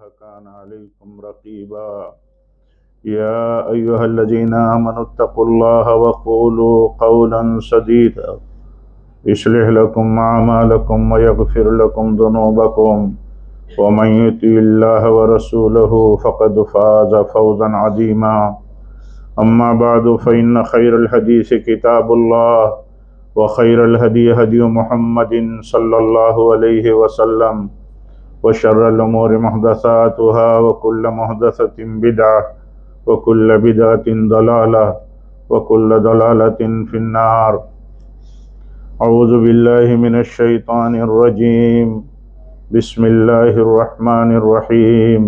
كان عليكم رقيبا يا أيها الذين آمنوا اتقوا الله وقولوا قولا سديدا يصلح لكم أعمالكم ويغفر لكم ذنوبكم ومن يطع الله ورسوله فقد فاز فوزا عظيما أما بعد فإن خير الحديث كتاب الله وخير الهدي هدي محمد صلى الله عليه وسلم وشر الأمور محدثاتها وكل محدثة بدعة وكل بدعة ضلالة وكل ضلالة في النار. أعوذ بالله من الشيطان الرجيم. بسم الله الرحمن الرحيم.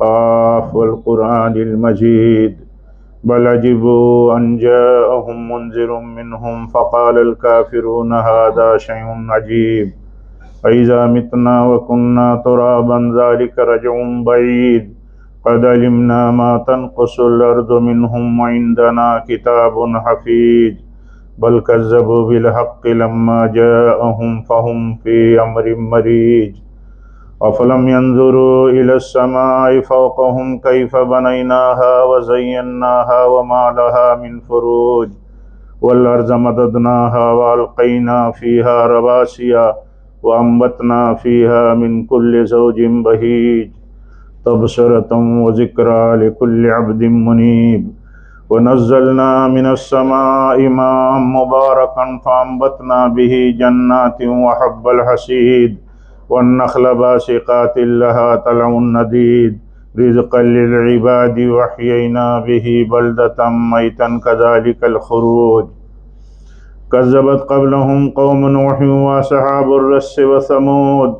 قاف والقرآن المجيد بل عجبوا أن جاءهم منذر منهم فقال الكافرون هذا شيء عجيب أإذا متنا وكنا ترابا ذلك رجع بعيد قد علمنا ما تنقص الأرض منهم وعندنا كتاب حفيظ بل كذبوا بالحق لما جاءهم فهم في أمر مريج أفلم ينظروا إلى السماء فوقهم كيف بنيناها وزيناها وما لها من فروج والأرض مددناها وألقينا فيها رواسي وأنبتنا فيها من كل زوج بهيج تبصرة وذكرى لكل عبد منيب ونزلنا من السماء ماء مباركا فأنبتنا به جنات وحب الحصيد والنخل باسقات لها طلع نضيد رزقا للعباد وأحيينا به بلدة ميتا كذلك الخروج كذبت قبلهم قوم نوح وأصحاب الرس وثمود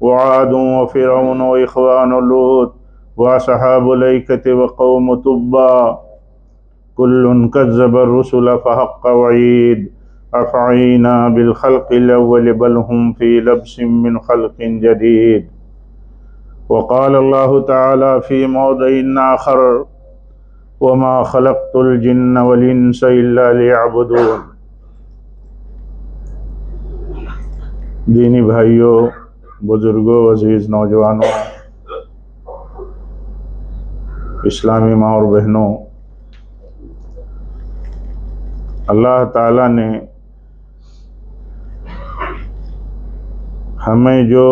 وعاد وفرعون وإخوان لوط وأصحاب الأيكة وقوم تبع كل كذب الرسل فحق وعيد أفعينا بالخلق الأول بل هم في لبس من خلق جديد. وقال الله تعالى في موضع آخر وما خلقت الجن والإنس إلا ليعبدون. دینی بھائیوں، بزرگوں، عزیز نوجوانوں، اسلامی ماں اور بہنوں، اللہ تعالیٰ نے ہمیں جو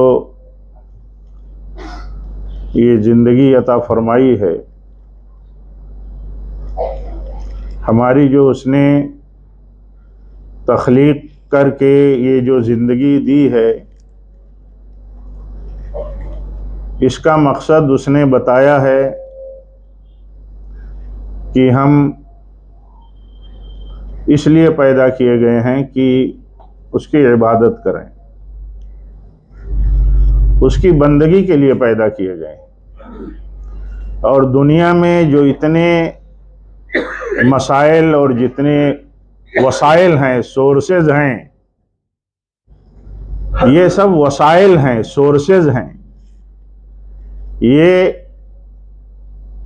یہ زندگی عطا فرمائی ہے، ہماری جو اس نے تخلیق کر کے یہ جو زندگی دی ہے، اس کا مقصد اس نے بتایا ہے کہ ہم اس لیے پیدا کیے گئے ہیں کہ اس کی عبادت کریں، اس کی بندگی کے لیے پیدا کیے گئے ہیں۔ اور دنیا میں جو اتنے مسائل اور جتنے وسائل ہیں، سورسز ہیں، یہ سب وسائل ہیں، سورسز ہیں۔ یہ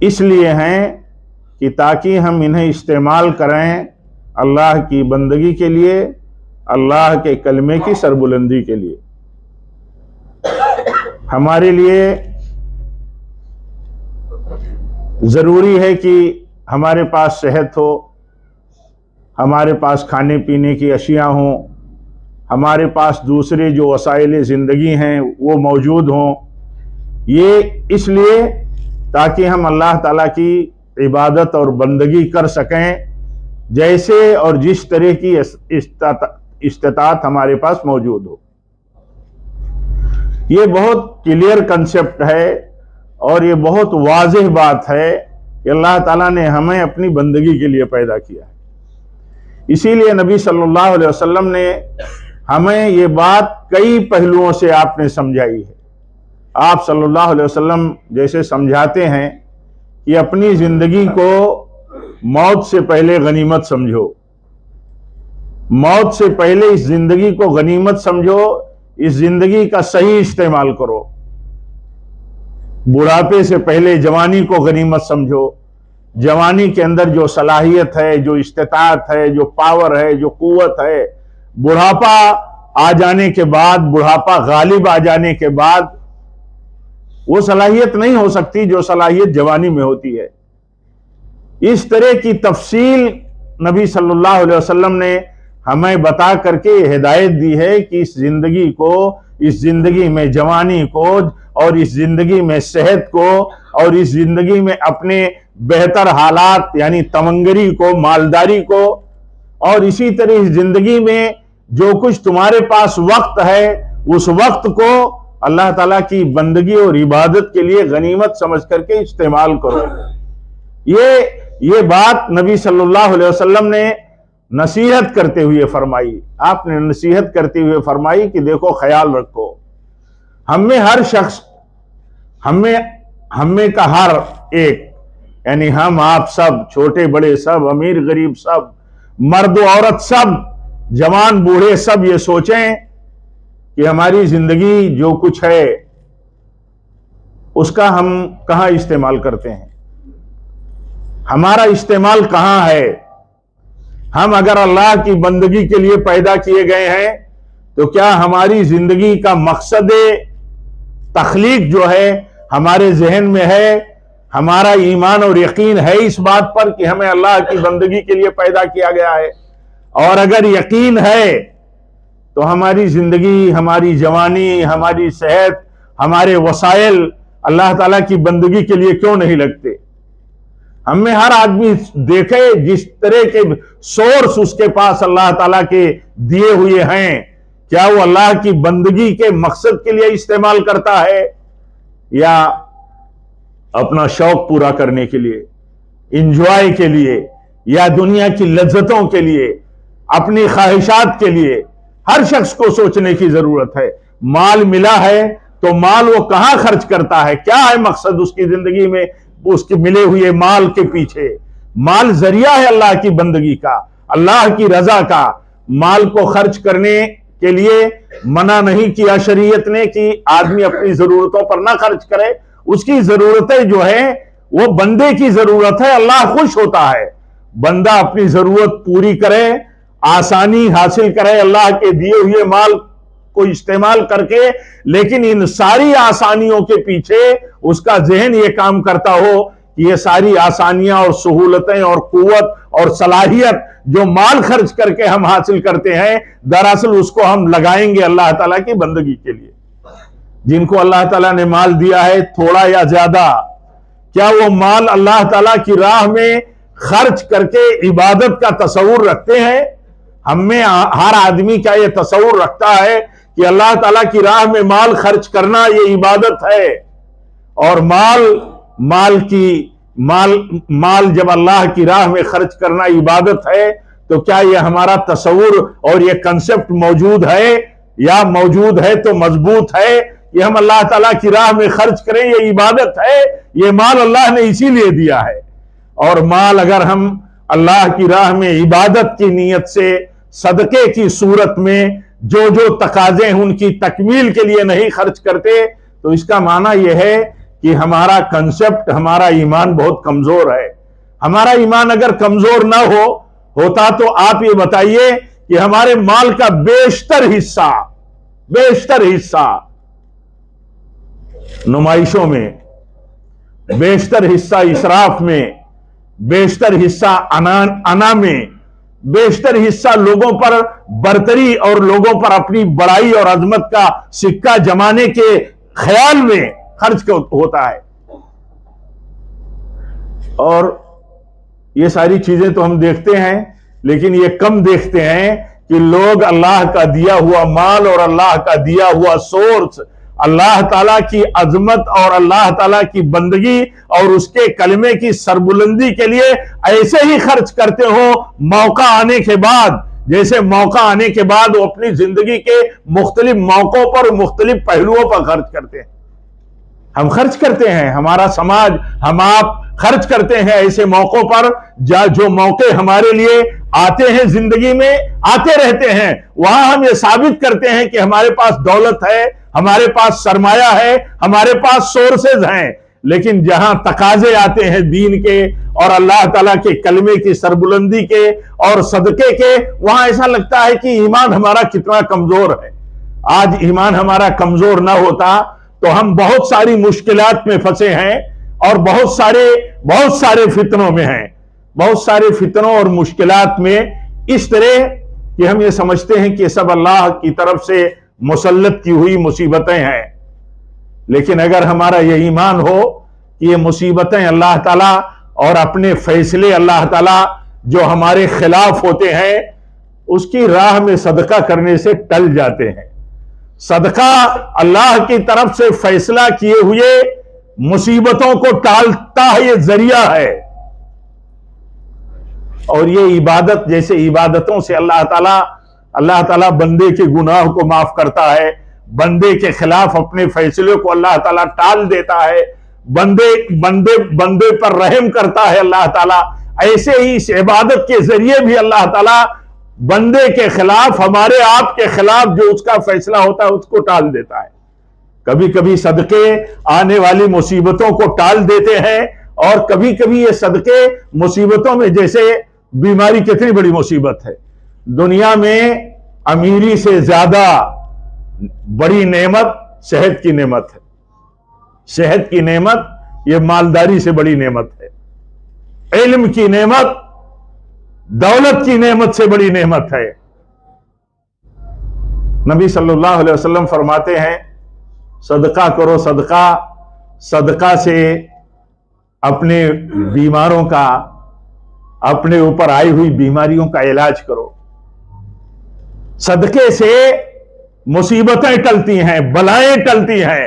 اس لیے ہیں کہ تاکہ ہم انہیں استعمال کریں اللہ کی بندگی کے لیے، اللہ کے کلمے کی سربلندی کے لیے۔ ہمارے لیے ضروری ہے کہ ہمارے پاس صحت ہو، ہمارے پاس کھانے پینے کی اشیاء ہوں، ہمارے پاس دوسرے جو وسائل زندگی ہیں وہ موجود ہوں۔ یہ اس لیے تاکہ ہم اللہ تعالیٰ کی عبادت اور بندگی کر سکیں، جیسے اور جس طرح کی استطاعت ہمارے پاس موجود ہو۔ یہ بہت کلیئر کنسپٹ ہے اور یہ بہت واضح بات ہے کہ اللہ تعالیٰ نے ہمیں اپنی بندگی کے لیے پیدا کیا ہے۔ اسی لیے نبی صلی اللہ علیہ وسلم نے ہمیں یہ بات کئی پہلوؤں سے آپ نے سمجھائی ہے۔ آپ صلی اللہ علیہ وسلم جیسے سمجھاتے ہیں کہ اپنی زندگی کو موت سے پہلے غنیمت سمجھو، موت سے پہلے اس زندگی کو غنیمت سمجھو، اس زندگی کا صحیح استعمال کرو۔ بڑھاپے سے پہلے جوانی کو غنیمت سمجھو، جوانی کے اندر جو صلاحیت ہے، جو استطاعت ہے، جو پاور ہے، جو قوت ہے، بڑھاپا آ جانے کے بعد، بڑھاپا غالب آ جانے کے بعد وہ صلاحیت نہیں ہو سکتی جو صلاحیت جوانی میں ہوتی ہے۔ اس طرح کی تفصیل نبی صلی اللہ علیہ وسلم نے ہمیں بتا کر کے ہدایت دی ہے کہ اس زندگی کو، اس زندگی میں جوانی کو، اور اس زندگی میں صحت کو، اور اس زندگی میں اپنے بہتر حالات یعنی تمنگری کو، مالداری کو، اور اسی طرح اس زندگی میں جو کچھ تمہارے پاس وقت ہے اس وقت کو اللہ تعالیٰ کی بندگی اور عبادت کے لیے غنیمت سمجھ کر کے استعمال کرو۔ یہ بات نبی صلی اللہ علیہ وسلم نے نصیحت کرتے ہوئے فرمائی۔ آپ نے نصیحت کرتے ہوئے فرمائی کہ دیکھو، خیال رکھو، ہم میں ہر شخص، ہم میں کا ہر ایک، یعنی ہم آپ سب، چھوٹے بڑے سب، امیر غریب سب، مرد و عورت سب، جوان بوڑھے سب یہ سوچیں کہ ہماری زندگی جو کچھ ہے اس کا ہم کہاں استعمال کرتے ہیں، ہمارا استعمال کہاں ہے۔ ہم اگر اللہ کی بندگی کے لیے پیدا کیے گئے ہیں تو کیا ہماری زندگی کا مقصد تخلیق جو ہے ہمارے ذہن میں ہے؟ ہمارا ایمان اور یقین ہے اس بات پر کہ ہمیں اللہ کی بندگی کے لیے پیدا کیا گیا ہے؟ اور اگر یقین ہے تو ہماری زندگی، ہماری جوانی، ہماری صحت، ہمارے وسائل اللہ تعالیٰ کی بندگی کے لیے کیوں نہیں لگتے؟ ہم میں ہر آدمی دیکھے جس طرح کے سورس اس کے پاس اللہ تعالیٰ کے دیے ہوئے ہیں، کیا وہ اللہ کی بندگی کے مقصد کے لیے استعمال کرتا ہے یا اپنا شوق پورا کرنے کے لیے، انجوائے کے لیے، یا دنیا کی لذتوں کے لیے، اپنی خواہشات کے لیے؟ ہر شخص کو سوچنے کی ضرورت ہے۔ مال ملا ہے تو مال وہ کہاں خرچ کرتا ہے؟ کیا ہے مقصد اس کی زندگی میں اس کے ملے ہوئے مال کے پیچھے؟ مال ذریعہ ہے اللہ کی بندگی کا، اللہ کی رضا کا۔ مال کو خرچ کرنے کے لیے منع نہیں کیا شریعت نے کہ آدمی اپنی ضرورتوں پر نہ خرچ کرے۔ اس کی ضرورتیں جو ہیں وہ بندے کی ضرورت ہے، اللہ خوش ہوتا ہے بندہ اپنی ضرورت پوری کرے، آسانی حاصل کرے اللہ کے دیے ہوئے مال کو استعمال کر کے، لیکن ان ساری آسانیوں کے پیچھے اس کا ذہن یہ کام کرتا ہو کہ یہ ساری آسانیاں اور سہولتیں اور قوت اور صلاحیت جو مال خرچ کر کے ہم حاصل کرتے ہیں، دراصل اس کو ہم لگائیں گے اللہ تعالیٰ کی بندگی کے لیے۔ جن کو اللہ تعالیٰ نے مال دیا ہے تھوڑا یا زیادہ، کیا وہ مال اللہ تعالیٰ کی راہ میں خرچ کر کے عبادت کا تصور رکھتے ہیں؟ ہم میں ہر آدمی کیا یہ تصور رکھتا ہے کہ اللہ تعالیٰ کی راہ میں مال خرچ کرنا یہ عبادت ہے؟ اور مال جب اللہ کی راہ میں خرچ کرنا عبادت ہے تو کیا یہ ہمارا تصور اور یہ کنسپٹ موجود ہے؟ یا موجود ہے تو مضبوط ہے کہ ہم اللہ تعالیٰ کی راہ میں خرچ کریں یہ عبادت ہے؟ یہ مال اللہ نے اسی لیے دیا ہے۔ اور مال اگر ہم اللہ کی راہ میں عبادت کی نیت سے صدقے کی صورت میں جو تقاضے ہیں ان کی تکمیل کے لیے نہیں خرچ کرتے تو اس کا معنی یہ ہے کہ ہمارا کنسپٹ، ہمارا ایمان بہت کمزور ہے۔ ہمارا ایمان اگر کمزور نہ ہوتا تو آپ یہ بتائیے کہ ہمارے مال کا بیشتر حصہ نمائشوں میں، بیشتر حصہ اسراف میں، بیشتر حصہ انا میں، بیشتر حصہ لوگوں پر برتری اور لوگوں پر اپنی بڑائی اور عظمت کا سکہ جمانے کے خیال میں خرچ ہوتا ہے۔ اور یہ ساری چیزیں تو ہم دیکھتے ہیں، لیکن یہ کم دیکھتے ہیں کہ لوگ اللہ کا دیا ہوا مال اور اللہ کا دیا ہوا سورس، اللہ تعالیٰ کی عظمت اور اللہ تعالیٰ کی بندگی اور اس کے کلمے کی سربلندی کے لیے ایسے ہی خرچ کرتے ہو موقع آنے کے بعد، جیسے موقع آنے کے بعد وہ اپنی زندگی کے مختلف موقعوں پر مختلف پہلوؤں پر خرچ کرتے ہیں۔ ہم خرچ کرتے ہیں، ہمارا سماج، ہم آپ خرچ کرتے ہیں ایسے موقعوں پر جو موقع ہمارے لیے آتے ہیں، زندگی میں آتے رہتے ہیں، وہاں ہم یہ ثابت کرتے ہیں کہ ہمارے پاس دولت ہے، ہمارے پاس سرمایہ ہے، ہمارے پاس سورسز ہیں۔ لیکن جہاں تقاضے آتے ہیں دین کے اور اللہ تعالیٰ کے کلمے کی سربلندی کے اور صدقے کے، وہاں ایسا لگتا ہے کہ ایمان ہمارا کتنا کمزور ہے۔ آج ایمان ہمارا کمزور نہ ہوتا تو ہم بہت ساری مشکلات میں پھنسے ہیں اور بہت سارے فتنوں میں ہیں، بہت سارے فتنوں اور مشکلات میں، اس طرح کہ ہم یہ سمجھتے ہیں کہ یہ سب اللہ کی طرف سے مسلط کی ہوئی مصیبتیں ہیں۔ لیکن اگر ہمارا یہ ایمان ہو کہ یہ مصیبتیں اللہ تعالیٰ اور اپنے فیصلے اللہ تعالیٰ جو ہمارے خلاف ہوتے ہیں اس کی راہ میں صدقہ کرنے سے ٹل جاتے ہیں۔ صدقہ اللہ کی طرف سے فیصلہ کیے ہوئے مصیبتوں کو ٹالتا ہے، یہ ذریعہ ہے، اور یہ عبادت جیسے عبادتوں سے اللہ تعالیٰ بندے کے گناہ کو معاف کرتا ہے، بندے کے خلاف اپنے فیصلے کو اللہ تعالیٰ ٹال دیتا ہے، بندے پر رحم کرتا ہے اللہ تعالیٰ، ایسے ہی اس عبادت کے ذریعے بھی اللہ تعالیٰ بندے کے خلاف، ہمارے آپ کے خلاف جو اس کا فیصلہ ہوتا ہے اس کو ٹال دیتا ہے۔ کبھی کبھی صدقے آنے والی مصیبتوں کو ٹال دیتے ہیں، اور کبھی کبھی یہ صدقے مصیبتوں میں، جیسے بیماری کتنی بڑی مصیبت ہے، دنیا میں امیری سے زیادہ بڑی نعمت صحت کی نعمت ہے، صحت کی نعمت یہ مالداری سے بڑی نعمت ہے، علم کی نعمت دولت کی نعمت سے بڑی نعمت ہے۔ نبی صلی اللہ علیہ وسلم فرماتے ہیں صدقہ کرو، صدقہ سے اپنے بیماروں کا، اپنے اوپر آئی ہوئی بیماریوں کا علاج کرو۔ صدقے سے مصیبتیں ٹلتی ہیں، بلائیں ٹلتی ہیں،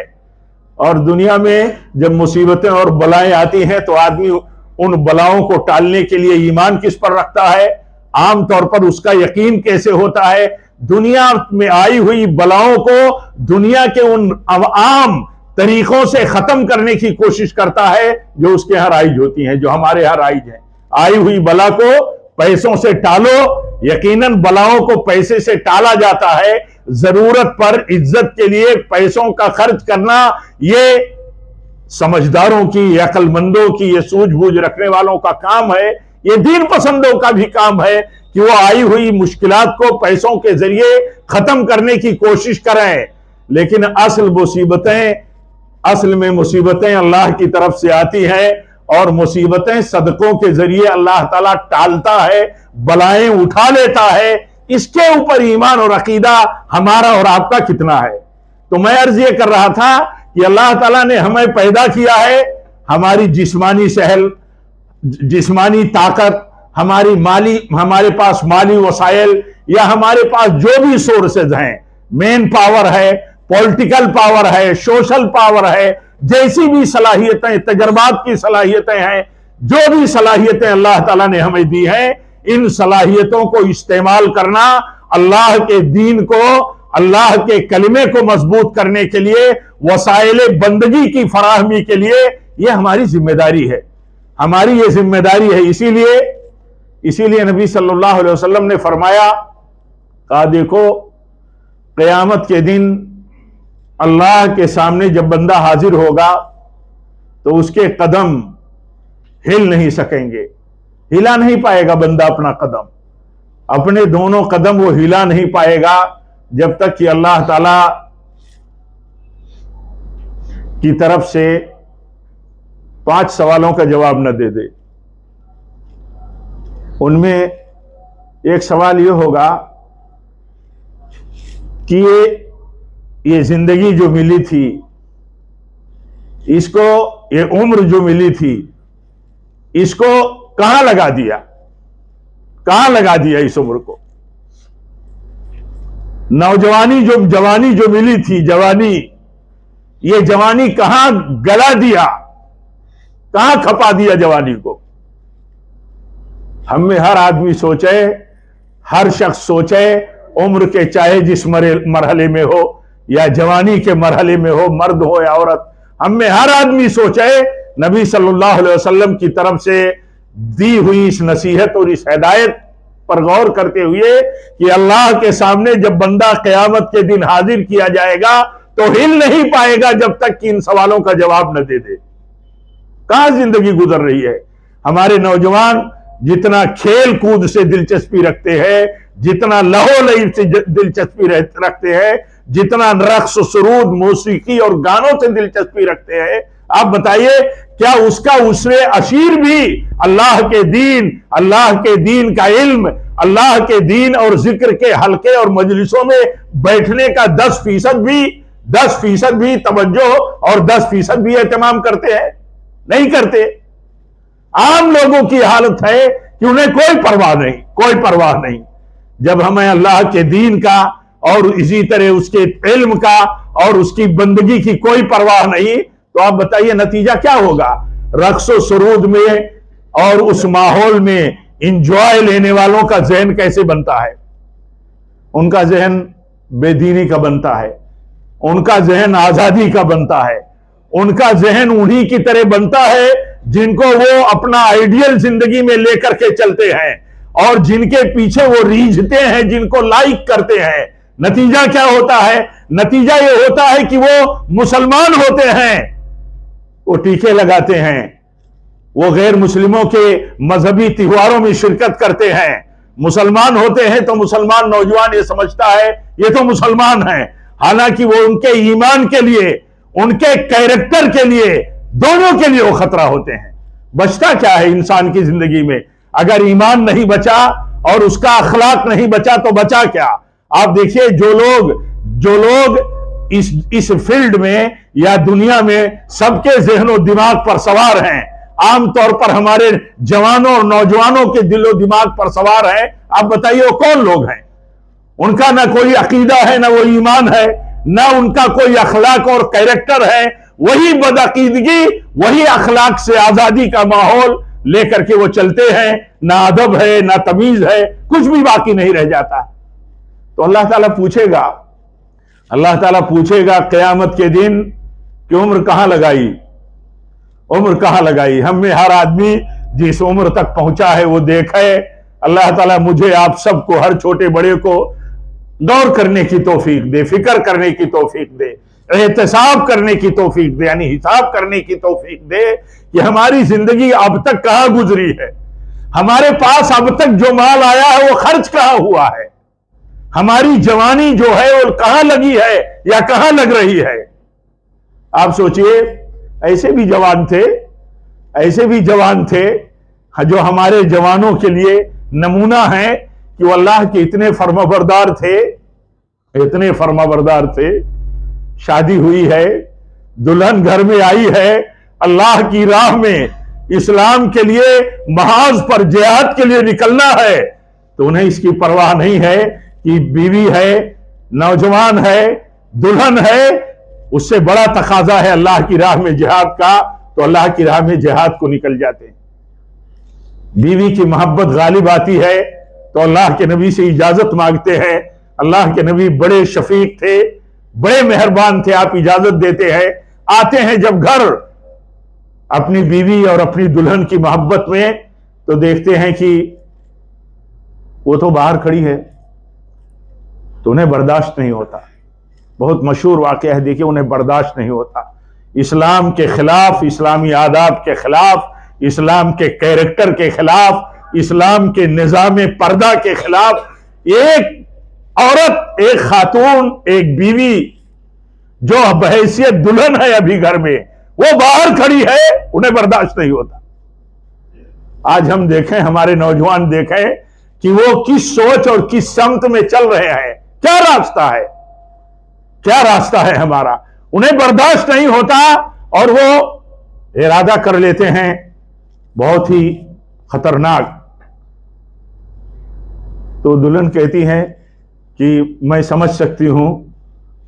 اور دنیا میں جب مصیبتیں اور بلائیں آتی ہیں تو آدمی ان بلاؤں کو ٹالنے کے لیے ایمان کس پر رکھتا ہے؟ عام طور پر اس کا یقین کیسے ہوتا ہے؟ دنیا میں آئی ہوئی بلاؤں کو دنیا کے ان عام طریقوں سے ختم کرنے کی کوشش کرتا ہے جو اس کے یہاں رائج ہوتی ہیں، جو ہمارے یہاں رائج ہیں۔ آئی ہوئی بلا کو پیسوں سے ٹالو، یقیناً بلاؤں کو پیسے سے ٹالا جاتا ہے۔ ضرورت پر عزت کے لیے پیسوں کا خرچ کرنا یہ سمجھداروں کی، عقل مندوں کی، یہ سوجھ بوجھ رکھنے والوں کا کام ہے، یہ دین پسندوں کا بھی کام ہے کہ وہ آئی ہوئی مشکلات کو پیسوں کے ذریعے ختم کرنے کی کوشش کریں۔ لیکن اصل میں مصیبتیں اللہ کی طرف سے آتی ہیں، اور مصیبتیں صدقوں کے ذریعے اللہ تعالیٰ ٹالتا ہے، بلائیں اٹھا لیتا ہے۔ اس کے اوپر ایمان اور عقیدہ ہمارا اور آپ کا کتنا ہے؟ تو میں عرض یہ کر رہا تھا کہ اللہ تعالیٰ نے ہمیں پیدا کیا ہے، ہماری جسمانی جسمانی طاقت، ہمارے پاس مالی وسائل، یا ہمارے پاس جو بھی سورسز ہیں، مین پاور ہے، پولیٹیکل پاور ہے، سوشل پاور ہے، جیسی بھی صلاحیتیں، تجربات کی صلاحیتیں ہیں، جو بھی صلاحیتیں اللہ تعالیٰ نے ہمیں دی ہیں، ان صلاحیتوں کو استعمال کرنا اللہ کے دین کو، اللہ کے کلمے کو مضبوط کرنے کے لیے، وسائل بندگی کی فراہمی کے لیے، یہ ہماری ذمہ داری ہے، ہماری یہ ذمہ داری ہے۔ اسی لیے نبی صلی اللہ علیہ وسلم نے فرمایا، کہا دیکھو قیامت کے دن اللہ کے سامنے جب بندہ حاضر ہوگا تو اس کے قدم ہل نہیں سکیں گے، ہلا نہیں پائے گا بندہ اپنا قدم، اپنے دونوں قدم وہ ہلا نہیں پائے گا جب تک کہ اللہ تعالی کی طرف سے 5 سوالوں کا جواب نہ دے دے۔ ان میں ایک سوال یہ ہوگا کہ یہ زندگی جو ملی تھی، اس کو یہ عمر جو ملی تھی، اس کو کہاں لگا دیا؟ کہاں لگا دیا اس عمر کو؟ جوانی جو ملی تھی، یہ جوانی کہاں گلا دیا؟ کہاں کھپا دیا جوانی کو؟ ہم میں ہر آدمی سوچے، ہر شخص سوچے، عمر کے چاہے جس مرحلے میں ہو یا جوانی کے مرحلے میں ہو، مرد ہو یا عورت، ہم میں ہر آدمی سوچے نبی صلی اللہ علیہ وسلم کی طرف سے دی ہوئی اس نصیحت اور اس ہدایت پر غور کرتے ہوئے کہ اللہ کے سامنے جب بندہ قیامت کے دن حاضر کیا جائے گا تو ہل نہیں پائے گا جب تک کہ ان سوالوں کا جواب نہ دے دے۔ کہاں زندگی گزر رہی ہے؟ ہمارے نوجوان جتنا کھیل کود سے دلچسپی رکھتے ہیں، جتنا لہو لہو سے دلچسپی رکھتے ہیں، جتنا رقص سرود موسیقی اور گانوں سے دلچسپی رکھتے ہیں، آپ بتائیے کیا اس کا عشر عشیر بھی اللہ کے دین کا علم، اللہ کے دین اور ذکر کے حلقے اور مجلسوں میں بیٹھنے کا 10% بھی توجہ اور 10% بھی اہتمام کرتے ہیں؟ نہیں کرتے۔ عام لوگوں کی حالت ہے کہ انہیں کوئی پرواہ نہیں۔ جب ہمیں اللہ کے دین کا اور اسی طرح اس کے علم کا اور اس کی بندگی کی کوئی پرواہ نہیں، تو آپ بتائیے نتیجہ کیا ہوگا؟ رقص و سرود میں اور اس ماحول میں انجوائے لینے والوں کا ذہن کیسے بنتا ہے؟ ان کا ذہن بے دینی کا بنتا ہے، ان کا ذہن آزادی کا بنتا ہے، ان کا ذہن انہی کی طرح بنتا ہے جن کو وہ اپنا آئیڈیل زندگی میں لے کر کے چلتے ہیں اور جن کے پیچھے وہ ریجھتے ہیں، جن کو لائک کرتے ہیں۔ نتیجہ کیا ہوتا ہے؟ نتیجہ یہ ہوتا ہے کہ وہ مسلمان ہوتے ہیں، وہ ٹیکے لگاتے ہیں، وہ غیر مسلموں کے مذہبی تہواروں میں شرکت کرتے ہیں۔ مسلمان ہوتے ہیں تو مسلمان نوجوان یہ سمجھتا ہے یہ تو مسلمان ہیں، حالانکہ وہ ان کے ایمان کے لیے، ان کے کیریکٹر کے لیے، دونوں کے لیے وہ خطرہ ہوتے ہیں۔ بچتا کیا ہے انسان کی زندگی میں؟ اگر ایمان نہیں بچا اور اس کا اخلاق نہیں بچا تو بچا کیا؟ آپ دیکھیے جو لوگ اس فیلڈ میں یا دنیا میں سب کے ذہن و دماغ پر سوار ہیں، عام طور پر ہمارے جوانوں اور نوجوانوں کے دل و دماغ پر سوار ہیں، آپ بتائیے وہ کون لوگ ہیں؟ ان کا نہ کوئی عقیدہ ہے، نہ وہ ایمان ہے، نہ ان کا کوئی اخلاق اور کیریکٹر ہے۔ وہی بدعقیدگی، وہی اخلاق سے آزادی کا ماحول لے کر کے وہ چلتے ہیں، نہ ادب ہے، نہ تمیز ہے، کچھ بھی باقی نہیں رہ جاتا۔ تو اللہ تعالیٰ پوچھے گا قیامت کے دن کہ عمر کہاں لگائی؟ ہم میں ہر آدمی جس عمر تک پہنچا ہے وہ دیکھے۔ اللہ تعالیٰ مجھے آپ سب کو، ہر چھوٹے بڑے کو غور کرنے کی توفیق دے، فکر کرنے کی توفیق دے، احتساب کرنے کی توفیق دے، یعنی حساب کرنے کی توفیق دے کہ ہماری زندگی اب تک کہاں گزری ہے، ہمارے پاس اب تک جو مال آیا ہے وہ خرچ کہاں ہوا ہے، ہماری جوانی جو ہے وہ کہاں لگی ہے یا کہاں لگ رہی ہے۔ آپ سوچئے ایسے بھی جوان تھے جو ہمارے جوانوں کے لیے نمونہ ہیں کہ وہ اللہ کے اتنے فرمانبردار تھے۔ شادی ہوئی ہے، دلہن گھر میں آئی ہے، اللہ کی راہ میں اسلام کے لیے محاذ پر جہاد کے لیے نکلنا ہے، تو انہیں اس کی پرواہ نہیں ہے کہ بیوی ہے، نوجوان ہے، دلہن ہے، اس سے بڑا تقاضا ہے اللہ کی راہ میں جہاد کا، تو اللہ کی راہ میں جہاد کو نکل جاتے ہیں۔ بیوی کی محبت غالب آتی ہے تو اللہ کے نبی سے اجازت مانگتے ہیں۔ اللہ کے نبی بڑے شفیق تھے، بڑے مہربان تھے، آپ اجازت دیتے ہیں، آتے ہیں جب گھر اپنی بیوی اور اپنی دلہن کی محبت میں، تو دیکھتے ہیں کہ وہ تو باہر کھڑی ہے، تو انہیں برداشت نہیں ہوتا۔ بہت مشہور واقعہ ہے، دیکھیے انہیں برداشت نہیں ہوتا۔ اسلام کے خلاف، اسلامی آداب کے خلاف، اسلام کے کیریکٹر کے خلاف، اسلام کے نظام پردہ کے خلاف ایک عورت، ایک خاتون، ایک بیوی جو بحیثیت دلہن ہے ابھی گھر میں، وہ باہر کھڑی ہے، انہیں برداشت نہیں ہوتا۔ آج ہم دیکھیں، ہمارے نوجوان دیکھیں کہ وہ کس سوچ اور کس سمت میں چل رہے ہیں، کیا راستہ ہے ہمارا، انہیں برداشت نہیں ہوتا اور وہ ارادہ کر لیتے ہیں بہت ہی خطرناک۔ تو دلہن کہتی ہے کہ میں سمجھ سکتی ہوں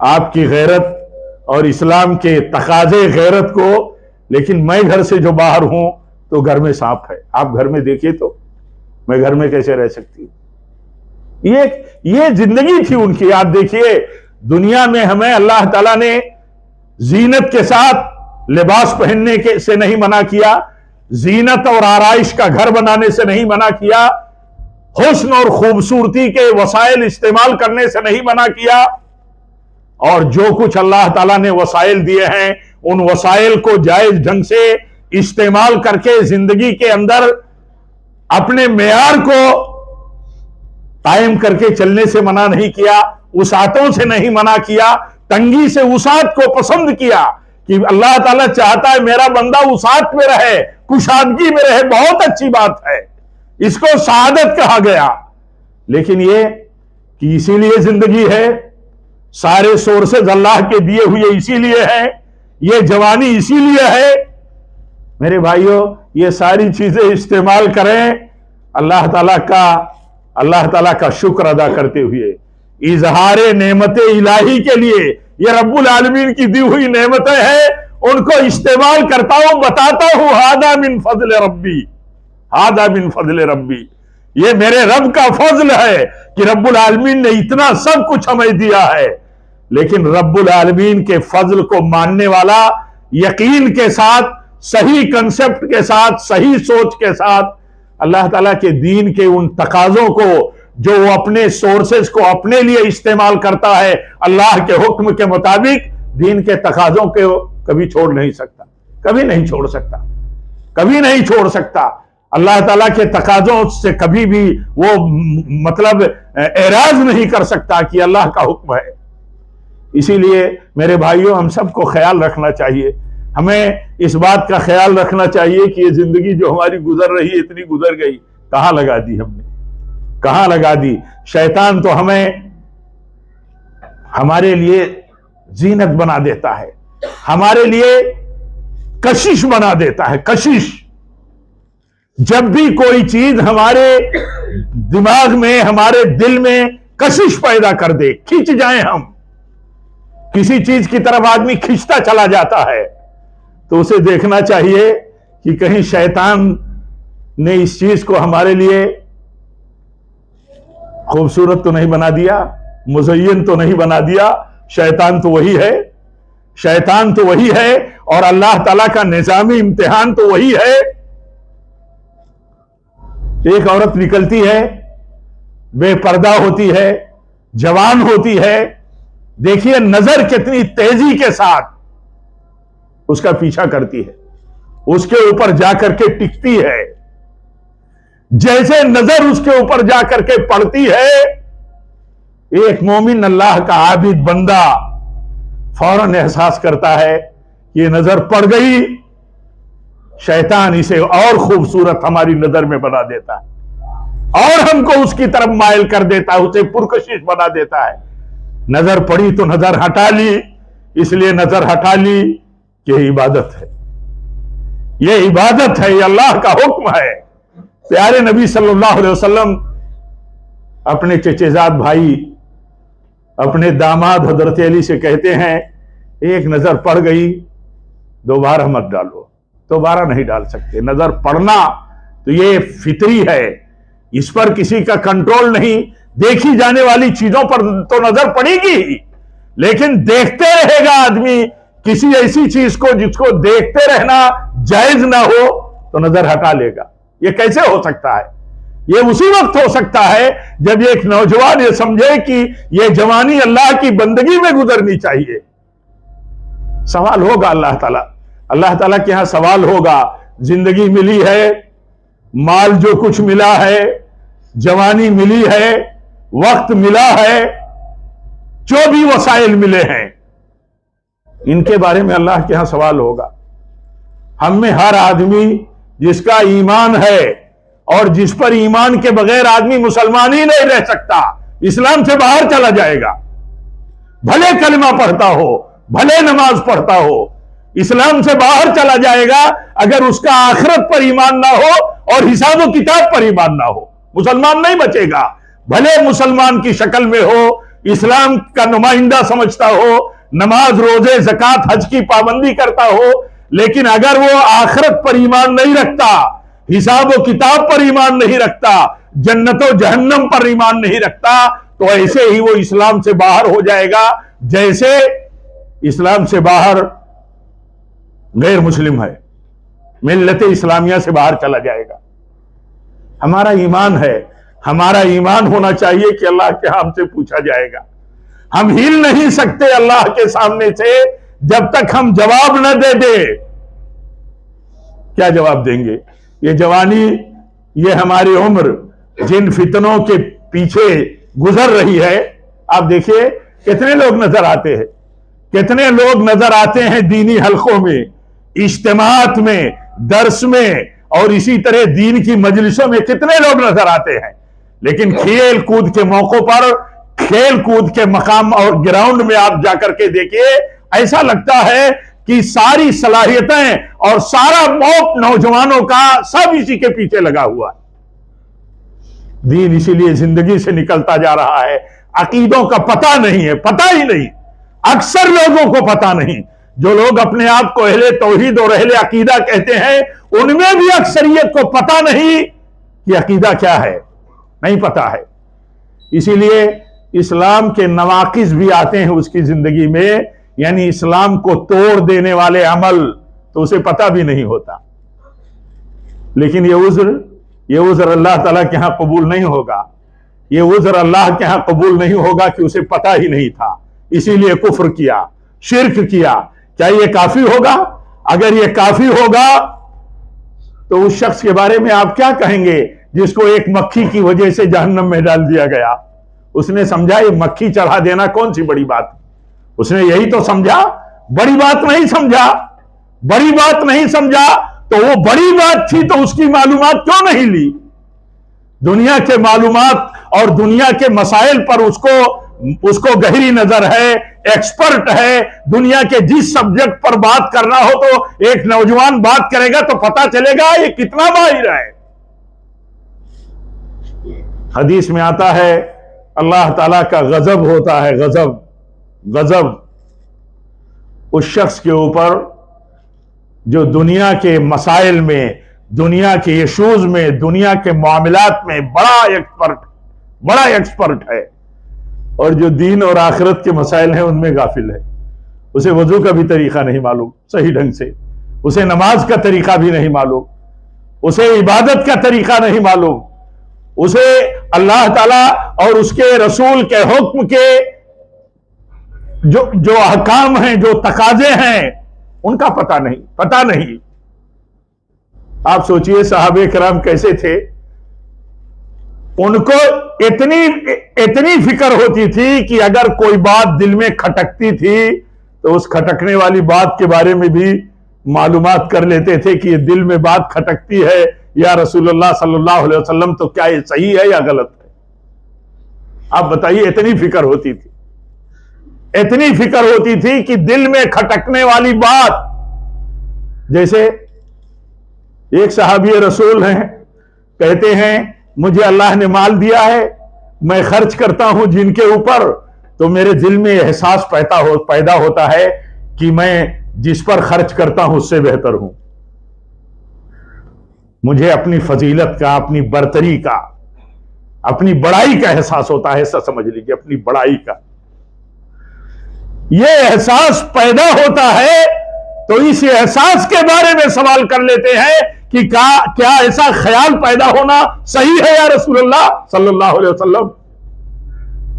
آپ کی غیرت اور اسلام کے تقاضے غیرت کو، لیکن میں گھر سے جو باہر ہوں تو گھر میں سانپ ہے، آپ گھر میں دیکھیے تو میں گھر میں کیسے رہ سکتی ہوں۔ یہ زندگی تھی ان کی۔ آپ دیکھیے دنیا میں ہمیں اللہ تعالیٰ نے زینت کے ساتھ لباس پہننے سے نہیں منع کیا، زینت اور آرائش کا گھر بنانے سے نہیں منع کیا، حسن اور خوبصورتی کے وسائل استعمال کرنے سے نہیں منع کیا، اور جو کچھ اللہ تعالیٰ نے وسائل دیے ہیں ان وسائل کو جائز ڈھنگ سے استعمال کر کے زندگی کے اندر اپنے معیار کو قائم کر کے چلنے سے منع نہیں کیا، وسعتوں سے نہیں منع کیا، تنگی سے وسعت کو پسند کیا کہ اللہ تعالیٰ چاہتا ہے میرا بندہ وسعت میں رہے، کشادگی میں رہے، بہت اچھی بات ہے، اس کو سعادت کہا گیا۔ لیکن یہ کہ اسی لیے زندگی ہے، سارے سورسز اللہ کے دیے ہوئے اسی لیے ہے، یہ جوانی اسی لیے ہے۔ میرے بھائیوں، یہ ساری چیزیں استعمال کریں اللہ تعالیٰ کا شکر ادا کرتے ہوئے، اظہار نعمت الہی کے لیے۔ یہ رب العالمین کی دی ہوئی نعمتیں ہیں، ان کو استعمال کرتا ہوں، بتاتا ہوں ھذا من فضل ربی، ھذا من فضل ربی، یہ میرے رب کا فضل ہے کہ رب العالمین نے اتنا سب کچھ ہمیں دیا ہے۔ لیکن رب العالمین کے فضل کو ماننے والا یقین کے ساتھ، صحیح کنسپٹ کے ساتھ، صحیح سوچ کے ساتھ اللہ تعالیٰ کے دین کے ان تقاضوں کو جو وہ اپنے سورسز کو اپنے لیے استعمال کرتا ہے، اللہ کے حکم کے مطابق دین کے تقاضوں کو کبھی چھوڑ نہیں سکتا، کبھی نہیں چھوڑ سکتا، کبھی نہیں چھوڑ سکتا۔ اللہ تعالیٰ کے تقاضوں سے کبھی بھی وہ مطلب اعراض نہیں کر سکتا کہ اللہ کا حکم ہے۔ اسی لیے میرے بھائیوں، ہم سب کو خیال رکھنا چاہیے، ہمیں اس بات کا خیال رکھنا چاہیے کہ یہ زندگی جو ہماری گزر رہی ہے، اتنی گزر گئی، کہاں لگا دی ہم نے، کہاں لگا دی؟ شیطان تو ہمیں ہمارے لیے زینت بنا دیتا ہے، ہمارے لیے کشش بنا دیتا ہے، کشش۔ جب بھی کوئی چیز ہمارے دماغ میں، ہمارے دل میں کشش پیدا کر دے، کھنچ جائیں ہم، کسی چیز کی طرف آدمی کھنچتا چلا جاتا ہے، تو اسے دیکھنا چاہیے کہ کہیں شیطان نے اس چیز کو ہمارے لیے خوبصورت تو نہیں بنا دیا، مزین تو نہیں بنا دیا۔ شیطان تو وہی ہے، شیطان تو وہی ہے، اور اللہ تعالیٰ کا نظامی امتحان تو وہی ہے۔ ایک عورت نکلتی ہے، بے پردہ ہوتی ہے، جوان ہوتی ہے، دیکھیے نظر کتنی تیزی کے ساتھ اس کا پیچھا کرتی ہے، اس کے اوپر جا کر کے ٹکتی ہے۔ جیسے نظر اس کے اوپر جا کر کے پڑتی ہے، ایک مومن اللہ کا عابد بندہ فوراً احساس کرتا ہے یہ نظر پڑ گئی، شیطان اسے اور خوبصورت ہماری نظر میں بنا دیتا ہے، اور ہم کو اس کی طرف مائل کر دیتا ہے، اسے پرکشش بنا دیتا ہے۔ نظر پڑی تو نظر ہٹا لی، اس لیے نظر ہٹا لی کہ یہ عبادت ہے، یہ عبادت ہے، یہ اللہ کا حکم ہے۔ پیارے نبی صلی اللہ علیہ وسلم اپنے چچے زاد بھائی، اپنے داماد حضرت علی سے کہتے ہیں ایک نظر پڑ گئی، دوبارہ مت ڈالو، دوبارہ نہیں ڈال سکتے۔ نظر پڑنا تو یہ فطری ہے، اس پر کسی کا کنٹرول نہیں، دیکھی جانے والی چیزوں پر تو نظر پڑے گی ہی، لیکن دیکھتے رہے گا آدمی کسی ایسی چیز کو جس کو دیکھتے رہنا جائز نہ ہو تو نظر ہٹا لے گا۔ یہ کیسے ہو سکتا ہے؟ یہ اسی وقت ہو سکتا ہے جب ایک نوجوان یہ سمجھے کہ یہ جوانی اللہ کی بندگی میں گزرنی چاہیے۔ سوال ہوگا اللہ تعالیٰ کے ہاں سوال ہوگا۔ زندگی ملی ہے، مال جو کچھ ملا ہے، جوانی ملی ہے، وقت ملا ہے، جو بھی وسائل ملے ہیں، ان کے بارے میں اللہ کے ہاں سوال ہوگا۔ ہم میں ہر آدمی جس کا ایمان ہے اور جس پر ایمان کے بغیر آدمی مسلمان ہی نہیں رہ سکتا، اسلام سے باہر چلا جائے گا، بھلے کلمہ پڑھتا ہو، بھلے نماز پڑھتا ہو، اسلام سے باہر چلا جائے گا اگر اس کا آخرت پر ایمان نہ ہو اور حساب و کتاب پر ایمان نہ ہو، مسلمان نہیں بچے گا۔ بھلے مسلمان کی شکل میں ہو، اسلام کا نمائندہ سمجھتا ہو، نماز روزے زکوٰۃ حج کی پابندی کرتا ہو، لیکن اگر وہ آخرت پر ایمان نہیں رکھتا، حساب و کتاب پر ایمان نہیں رکھتا، جنت و جہنم پر ایمان نہیں رکھتا، تو ایسے ہی وہ اسلام سے باہر ہو جائے گا جیسے اسلام سے باہر غیر مسلم ہے، ملت اسلامیہ سے باہر چلا جائے گا۔ ہمارا ایمان ہے، ہمارا ایمان ہونا چاہیے کہ اللہ کے ہم سے پوچھا جائے گا۔ ہم ہل نہیں سکتے اللہ کے سامنے سے جب تک ہم جواب نہ دے دیں۔ کیا جواب دیں گے؟ یہ جوانی، یہ ہماری عمر جن فتنوں کے پیچھے گزر رہی ہے. آپ دیکھیے کتنے لوگ نظر آتے ہیں، کتنے لوگ نظر آتے ہیں دینی حلقوں میں، اجتماعات میں، درس میں، اور اسی طرح دین کی مجلسوں میں کتنے لوگ نظر آتے ہیں. لیکن کھیل کود کے موقعوں پر، کھیل کود کے مقام اور گراؤنڈ میں آپ جا کر کے دیکھیے، ایسا لگتا ہے کہ ساری صلاحیتیں اور سارا موت نوجوانوں کا سب اسی کے پیچھے لگا ہوا ہے. دین اسی لیے زندگی سے نکلتا جا رہا ہے. عقیدوں کا پتہ نہیں ہے، پتہ ہی نہیں. اکثر لوگوں کو پتہ نہیں. جو لوگ اپنے آپ کو اہل توحید اور اہل عقیدہ کہتے ہیں، ان میں بھی اکثریت کو پتہ نہیں کہ عقیدہ کیا ہے، نہیں پتہ ہے. اسی لیے اسلام کے نواقص بھی آتے ہیں اس کی زندگی میں، یعنی اسلام کو توڑ دینے والے عمل، تو اسے پتہ بھی نہیں ہوتا. لیکن یہ عذر اللہ تعالیٰ کے ہاں قبول نہیں ہوگا. یہ عذر اللہ کے ہاں قبول نہیں ہوگا کہ اسے پتہ ہی نہیں تھا، اسی لیے کفر کیا، شرک کیا. کیا یہ کافی ہوگا؟ اگر یہ کافی ہوگا تو اس شخص کے بارے میں آپ کیا کہیں گے جس کو ایک مکھی کی وجہ سے جہنم میں ڈال دیا گیا؟ اس نے سمجھا یہ مکھی چڑھا دینا کون سی بڑی بات، اس نے یہی تو سمجھا، بڑی بات نہیں سمجھا. بڑی بات نہیں سمجھا تو وہ بڑی بات تھی تو اس کی معلومات کیوں نہیں لی؟ دنیا کے معلومات اور دنیا کے مسائل پر اس کو گہری نظر ہے، ایکسپرٹ ہے. دنیا کے جس سبجیکٹ پر بات کرنا ہو تو ایک نوجوان بات کرے گا تو پتا چلے گا یہ کتنا ماہر ہے. حدیث میں آتا ہے اللہ تعالیٰ کا غضب ہوتا ہے، غضب اس شخص کے اوپر جو دنیا کے مسائل میں، دنیا کے ایشوز میں، دنیا کے معاملات میں بڑا ایکسپرٹ ہے، اور جو دین اور آخرت کے مسائل ہیں ان میں غافل ہے. اسے وضو کا بھی طریقہ نہیں معلوم صحیح ڈھنگ سے، اسے نماز کا طریقہ بھی نہیں معلوم، اسے عبادت کا طریقہ نہیں معلوم، اسے اللہ تعالیٰ اور اس کے رسول کے حکم کے جو احکام ہیں، جو تقاضے ہیں، ان کا پتہ نہیں. آپ سوچئے صحابہ کرام کیسے تھے. ان کو اتنی فکر ہوتی تھی کہ اگر کوئی بات دل میں کھٹکتی تھی تو اس کھٹکنے والی بات کے بارے میں بھی معلومات کر لیتے تھے کہ یہ دل میں بات کھٹکتی ہے یا رسول اللہ صلی اللہ علیہ وسلم تو کیا یہ صحیح ہے یا غلط ہے. آپ بتائیے، اتنی فکر ہوتی تھی، اتنی فکر ہوتی تھی کہ دل میں کھٹکنے والی بات. جیسے ایک صحابی رسول ہیں، کہتے ہیں مجھے اللہ نے مال دیا ہے، میں خرچ کرتا ہوں جن کے اوپر، تو میرے دل میں احساس پیدا ہوتا ہے کہ میں جس پر خرچ کرتا ہوں اس سے بہتر ہوں. مجھے اپنی فضیلت کا، اپنی برتری کا، اپنی بڑائی کا احساس ہوتا ہے. ایسا سمجھ لیجیے، اپنی بڑائی کا یہ احساس پیدا ہوتا ہے تو اس احساس کے بارے میں سوال کر لیتے ہیں کہ کیا ایسا خیال پیدا ہونا صحیح ہے یا رسول اللہ صلی اللہ علیہ وسلم؟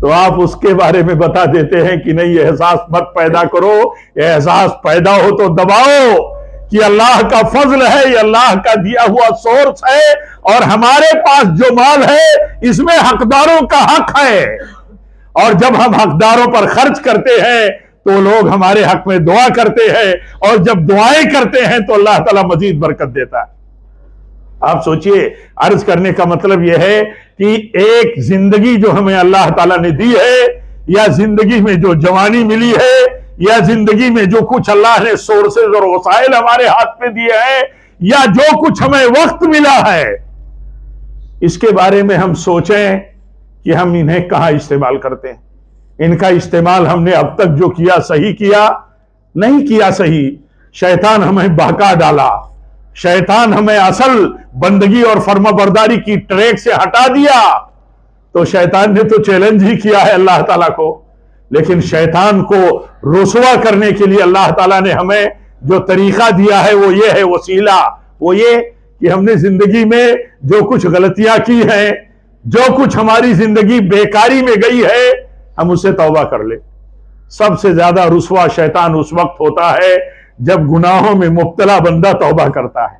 تو آپ اس کے بارے میں بتا دیتے ہیں کہ نہیں، یہ احساس مت پیدا کرو. یہ احساس پیدا ہو تو دباؤ کہ اللہ کا فضل ہے، یہ اللہ کا دیا ہوا سورس ہے، اور ہمارے پاس جو مال ہے اس میں حقداروں کا حق ہے، اور جب ہم حقداروں پر خرچ کرتے ہیں تو لوگ ہمارے حق میں دعا کرتے ہیں، اور جب دعائیں کرتے ہیں تو اللہ تعالیٰ مزید برکت دیتا ہے. آپ سوچئے، عرض کرنے کا مطلب یہ ہے کہ ایک زندگی جو ہمیں اللہ تعالیٰ نے دی ہے، یا زندگی میں جو جوانی ملی ہے، یا زندگی میں جو کچھ اللہ نے سورسز اور وسائل ہمارے ہاتھ میں دیے ہیں، یا جو کچھ ہمیں وقت ملا ہے، اس کے بارے میں ہم سوچیں کہ ہم انہیں کہاں استعمال کرتے ہیں. ان کا استعمال ہم نے اب تک جو کیا صحیح کیا؟ نہیں کیا صحیح. شیطان ہمیں بہکا ڈالا، شیطان ہمیں اصل بندگی اور فرما برداری کی ٹریک سے ہٹا دیا. تو شیطان نے تو چیلنج ہی کیا ہے اللہ تعالیٰ کو، لیکن شیطان کو رسوا کرنے کے لیے اللہ تعالیٰ نے ہمیں جو طریقہ دیا ہے وہ یہ ہے، وسیلہ وہ یہ کہ ہم نے زندگی میں جو کچھ غلطیاں کی ہیں، جو کچھ ہماری زندگی بیکاری میں گئی ہے، ہم اسے توبہ کر لیں. سب سے زیادہ رسوا شیطان اس وقت ہوتا ہے جب گناہوں میں مبتلا بندہ توبہ کرتا ہے.